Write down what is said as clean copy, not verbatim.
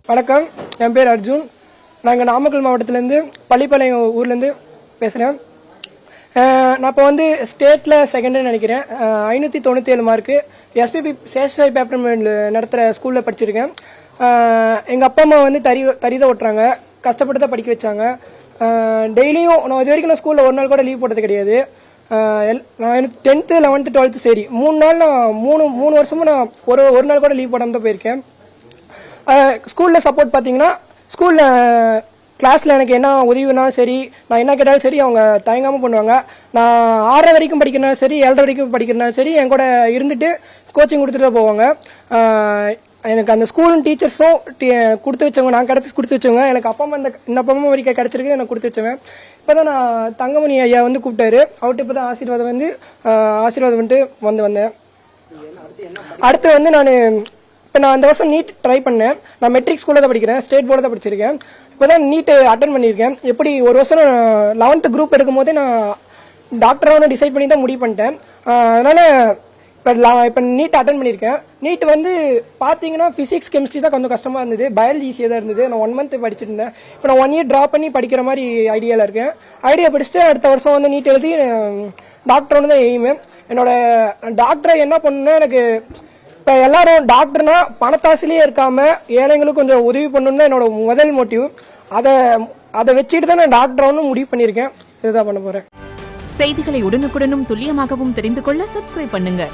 வணக்கம், என் பேர் அர்ஜுன். நாங்கள் நாமக்கல் மாவட்டத்திலேருந்து பள்ளிப்பாளையம் ஊர்லேருந்து பேசுகிறேன். நான் இப்போ வந்து ஸ்டேட்டில் செகண்டுன்னு நினைக்கிறேன். 597 மார்க்கு. எஸ்பிபி சேஷாய் பேப்பர் நடத்துகிற ஸ்கூலில் படிச்சிருக்கேன். எங்கள் அப்பா அம்மா வந்து தறிதான் ஓட்டுறாங்க. கஷ்டப்பட்டு தான் படிக்க வச்சாங்க. டெய்லியும் நான் இது வரைக்கும் நான் ஸ்கூலில் ஒரு நாள் கூட லீவ் போட்டது கிடையாது. நான் 10th 11th 12th சரி 3 நாள் நான் மூணு வருஷமும் நான் ஒரு நாள் கூட லீவ் போடாமல் தான் போயிருக்கேன். ஸ்கூலில் சப்போர்ட் பார்த்தீங்கன்னா, ஸ்கூலில் கிளாஸில் எனக்கு என்ன உதவினாலும் சரி, நான் என்ன கேட்டாலும் சரி அவங்க தயங்காமல் பண்ணுவாங்க. நான் 6 வரைக்கும் படிக்கிறனாலும் சரி, 7 வரைக்கும் படிக்கிறனாலும் சரி என் கூட இருந்துட்டு கோச்சிங் கொடுத்துட்டு தான் போவாங்க. எனக்கு அந்த ஸ்கூல் டீச்சர்ஸும் கொடுத்து வச்சவங்க, நான் கொடுத்து வச்சவங்க. எனக்கு அப்பா அம்மா இந்த அப்பா அம்மா வரைக்கும் கிடைச்சிருக்கு, எனக்கு கொடுத்து வச்சவங்க. இப்போ தான் நான் தங்கமணி ஐயா வந்து கூப்பிட்டாரு. அவர்கிட்ட இப்போ தான் ஆசீர்வாதம் வந்துட்டு வந்தேன். அடுத்து வந்து நான் இந்த வருஷம் நீட் ட்ரை பண்ணேன். நான் மெட்ரிக் ஸ்கூலில் தான் படிக்கிறேன், ஸ்டேட் போர்டில் தான் படிச்சிருக்கேன். இப்போ தான் நீட் அட்டன் பண்ணியிருக்கேன். எப்படி ஒரு வருஷம் 11th குரூப் எடுக்கும் போதே நான் டாக்டராக வந்து டிசைட் பண்ணி தான் முடிவு பண்ணிட்டேன். அதனால் இப்போ நீட் அட்டன் பண்ணியிருக்கேன். நீட் வந்து பார்த்தீங்கன்னா ஃபிசிக்ஸ் கெமிஸ்ட்ரி தான் கொஞ்சம் கஷ்டமாக இருந்தது, பயாலஜி ஈஸியாக தான் இருந்தது. நான் 1 month படிச்சுட்டு இருந்தேன். இப்போ நான் 1 year ட்ராப் பண்ணி படிக்கிற மாதிரி ஐடியாவில் இருக்கேன். ஐடியா படிச்சுட்டு அடுத்த வருஷம் வந்து நீட் எழுதி டாக்டர் ஒன்று தான் எய்மு. என்னோட டாக்டரை என்ன பண்ணுன்னா, எனக்கு இப்போ எல்லாரும் டாக்டர்னா பணத்தாசிலேயே இருக்காம ஏழைங்களுக்கு கொஞ்சம் உதவி பண்ணணும்னு என்னோட முதல் மோட்டிவ். அதை வச்சுட்டு தான் நான் டாக்டர் முடிவு பண்ணியிருக்கேன். இதுதான் பண்ண போறேன். செய்திகளை உடனுக்குடனும் துல்லியமாகவும் தெரிந்து கொள்ள சப்ஸ்கிரைப் பண்ணுங்க.